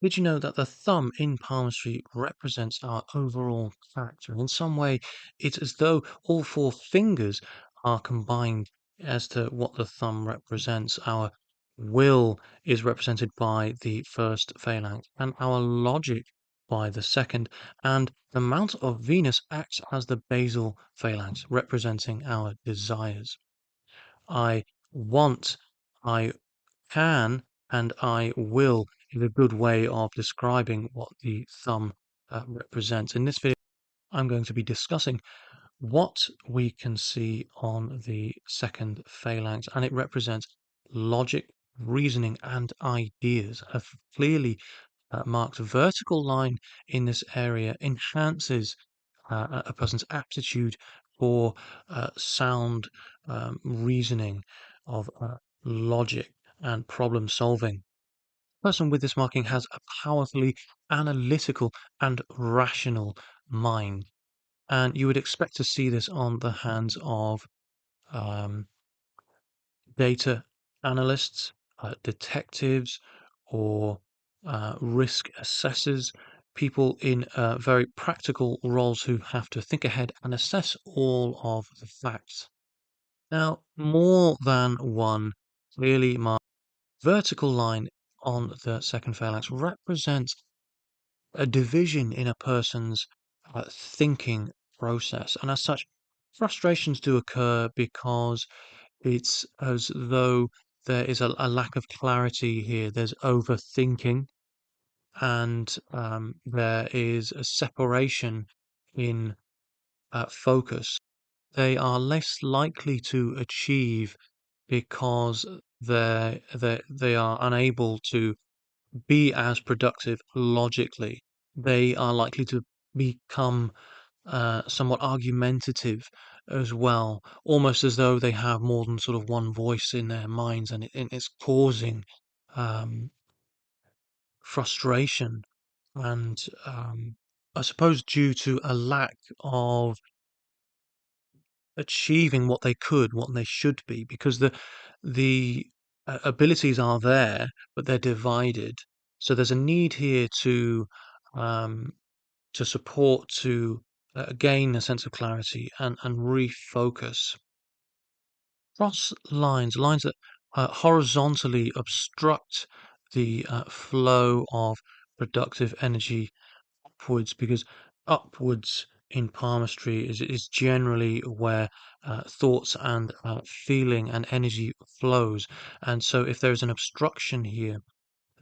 Did you know that the thumb in palmistry represents our overall character? In some way, it's as though all four fingers are combined as to what the thumb represents. Our will is represented by the first phalanx, and our logic by the second. And the mount of Venus acts as the basal phalanx, representing our desires. I want, I can, and I will is a good way of describing what the thumb represents. In this video, I'm going to be discussing what we can see on the second phalanx, and it represents logic, reasoning, and ideas. A clearly marked vertical line in this area enhances a person's aptitude for sound reasoning of logic and problem solving. A person with this marking has a powerfully analytical and rational mind, and you would expect to see this on the hands of um, data analysts, detectives, or risk assessors, people in very practical roles who have to think ahead and assess all of the facts. Now, more than one clearly marked vertical line on the second phalanx represents a division in a person's thinking process. And as such, frustrations do occur because it's as though there is a lack of clarity here. There's overthinking, and there is a separation in focus. They are less likely to achieve because they are unable to be as productive logically. They are likely to become somewhat argumentative as well, almost as though they have more than sort of one voice in their minds, and it's causing um, frustration and I suppose due to a lack of achieving what they could, what they should be, because the abilities are there, but they're divided. So there's a need here um, to support, to gain a sense of clarity and refocus. Cross lines, lines that horizontally obstruct the flow of productive energy upwards, because upwards in palmistry is generally where thoughts and feeling and energy flows. And so if there is an obstruction here,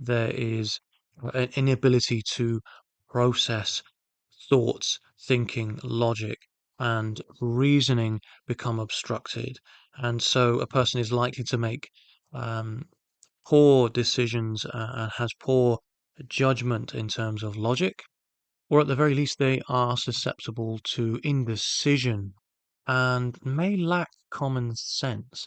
there is an inability to process thoughts, thinking, logic, and reasoning become obstructed. And so a person is likely to make um, poor decisions and has poor judgment in terms of logic, or at the very least, they are susceptible to indecision and may lack common sense.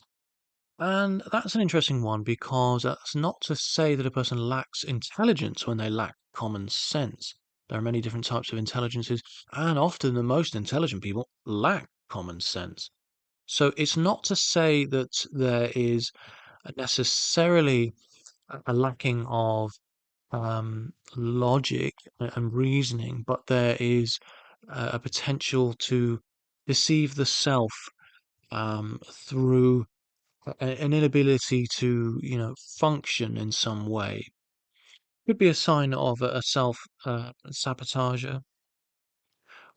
And that's an interesting one because that's not to say that a person lacks intelligence when they lack common sense. There are many different types of intelligences, and often the most intelligent people lack common sense. So it's not to say that there is necessarily a lacking of logic and reasoning, but there is a potential to deceive the self through an inability to, function in some way. Could be a sign of a self sabotager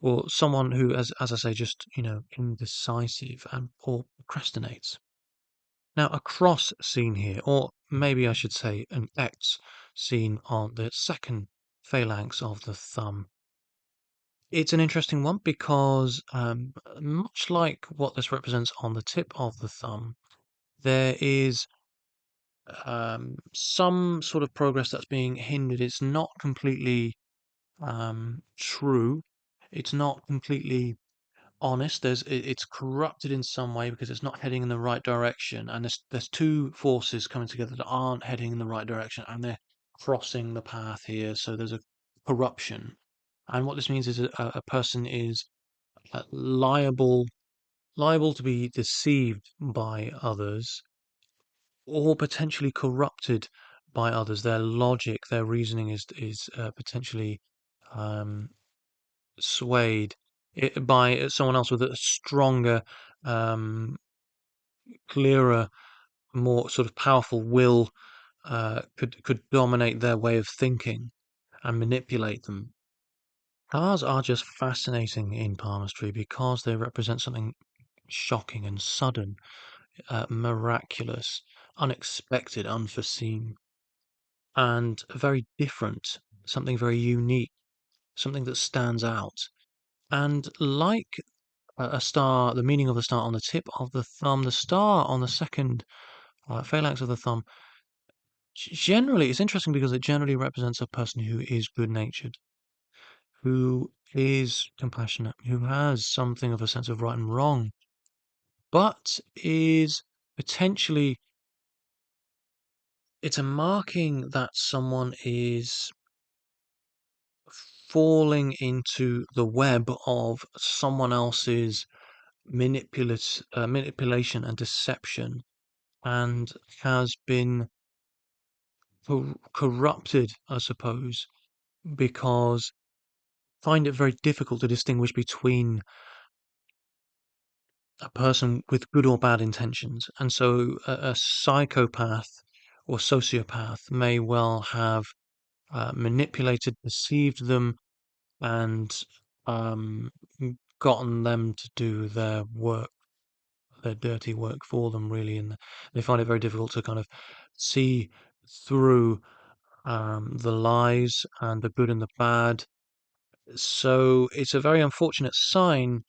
or someone who, as I say, just indecisive and or procrastinates. Now, a cross seen here, or maybe I should say an X seen on the second phalanx of the thumb. It's an interesting one because, much like what this represents on the tip of the thumb, there is some sort of progress that's being hindered. It's not completely true. It's not completely honest. It's corrupted in some way because it's not heading in the right direction. And there's two forces coming together that aren't heading in the right direction, and they're crossing the path here. So there's a corruption. And what this means is a person is liable to be deceived by others or potentially corrupted by others. Their logic, their reasoning is potentially um, swayed by someone else with a stronger, um, clearer, more sort of powerful will. Could dominate their way of thinking and manipulate them. Stars are just fascinating in palmistry because they represent something shocking and sudden, miraculous, unexpected, unforeseen, and very different, something very unique, something that stands out. And like a star, the meaning of the star on the tip of the thumb, the star on the second phalanx of the thumb, generally, it's interesting because it generally represents a person who is good-natured, who is compassionate, who has something of a sense of right and wrong, but is potentially it's a marking that someone is falling into the web of someone else's manipulation and deception, and has been corrupted, I suppose, because find it very difficult to distinguish between a person with good or bad intentions. And so a psychopath or sociopath may well have manipulated, deceived them, and um, gotten them to do their work, their dirty work for them, really. And they find it very difficult to kind of see through the lies and the good and the bad. So it's a very unfortunate sign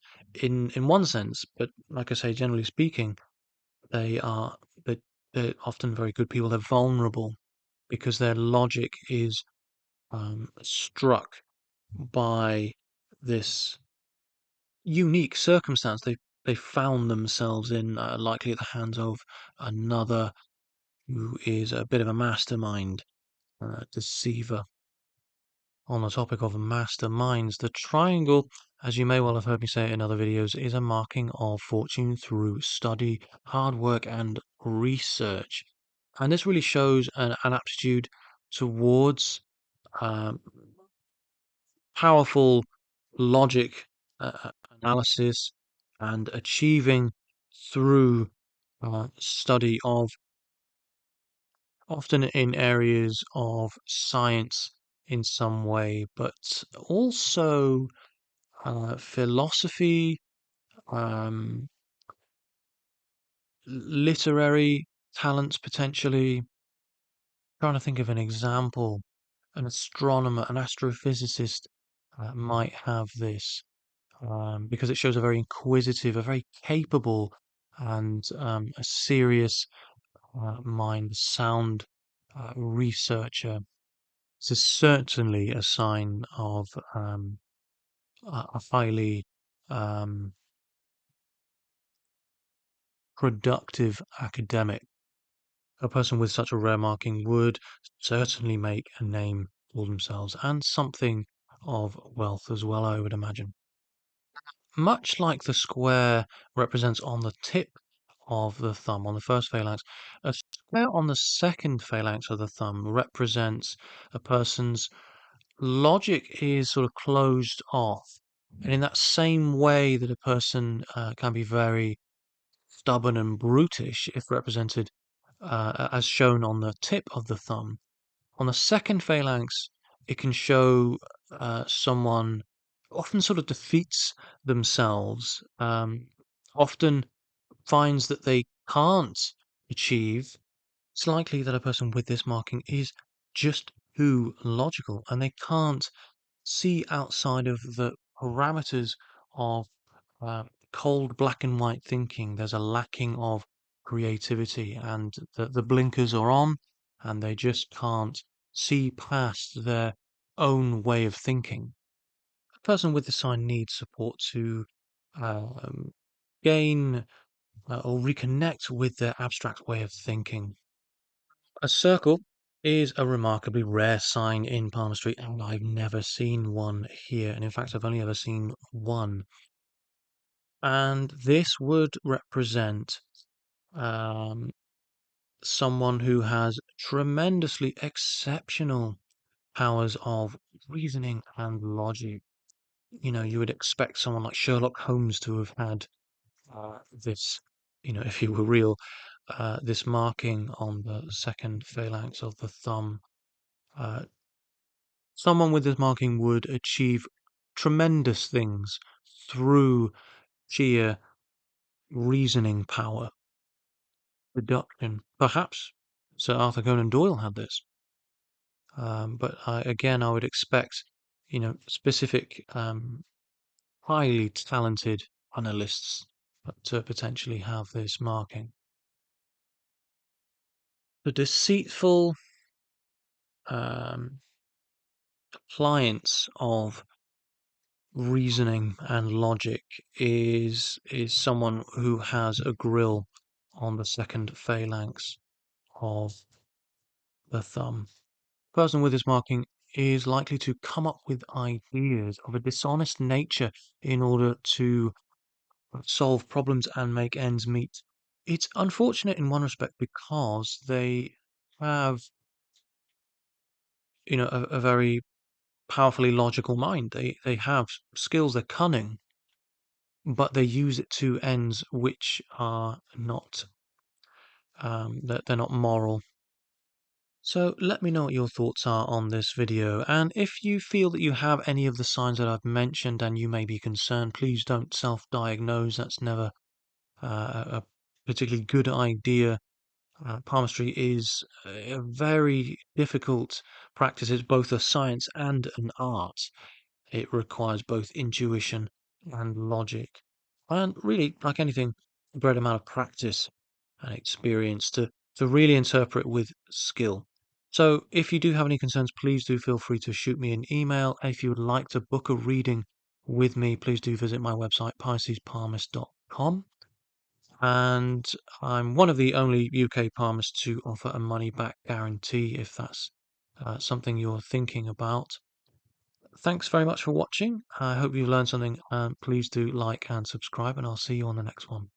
in one sense, but like I say, generally speaking, they are they they're often very good people. They're vulnerable because their logic is struck by this unique circumstance they found themselves in, likely at the hands of another who is a bit of a mastermind, deceiver. On the topic of masterminds, the triangle, as you may well have heard me say in other videos, is a marking of fortune through study, hard work, and research. And this really shows an aptitude towards um, powerful logic, analysis, and achieving through study of often in areas of science in some way, but also philosophy, um, literary talents potentially. Trying to think of an example. An astronomer, an astrophysicist might have this because it shows a very inquisitive, a very capable, and a serious mind, sound researcher. This is certainly a sign of a highly um, productive academic. A person with such a rare marking would certainly make a name for themselves and something of wealth as well, I would imagine. Much like the square represents on the tip of the thumb on the first phalanx, a square on the second phalanx of the thumb represents a person's logic is sort of closed off. And in that same way that a person can be very stubborn and brutish if represented as shown on the tip of the thumb. On the second phalanx, it can show someone often sort of defeats themselves, often finds that they can't achieve. It's likely that a person with this marking is just too logical and they can't see outside of the parameters of cold black and white thinking. There's a lacking of creativity, and the blinkers are on, and they just can't see past their own way of thinking. A person with this sign needs support to um, gain or reconnect with their abstract way of thinking. A circle is a remarkably rare sign in palmistry, and I've never seen one here. And in fact, I've only ever seen one. And this would represent um, someone who has tremendously exceptional powers of reasoning and logic. You would expect someone like Sherlock Holmes to have had this, if he were real, this marking on the second phalanx of the thumb. Uh, Someone with this marking would achieve tremendous things through sheer reasoning power, deduction. Perhaps Sir Arthur Conan Doyle had this. But again, I would expect, specific, highly talented analysts to potentially have this marking. The deceitful um, appliance of reasoning and logic is someone who has a grille on the second phalanx of the thumb. Person with this marking is likely to come up with ideas of a dishonest nature in order to solve problems and make ends meet. It's unfortunate in one respect because they have, a very powerfully logical mind. They have skills, they're cunning, but they use it to ends which are not they're not moral. So let me know what your thoughts are on this video, and if you feel that you have any of the signs that I've mentioned and you may be concerned, please don't self-diagnose. That's never a particularly good idea. Palmistry is a very difficult practice. It's both a science and an art. It requires both intuition and logic. And really, like anything, a great amount of practice and experience to really interpret with skill. So if you do have any concerns, please do feel free to shoot me an email. If you would like to book a reading with me, please do visit my website, piscespalmist.com. And I'm one of the only UK palmists to offer a money back guarantee if that's something you're thinking about. Thanks very much for watching. I hope you learned something. Please do like and subscribe, and I'll see you on the next one.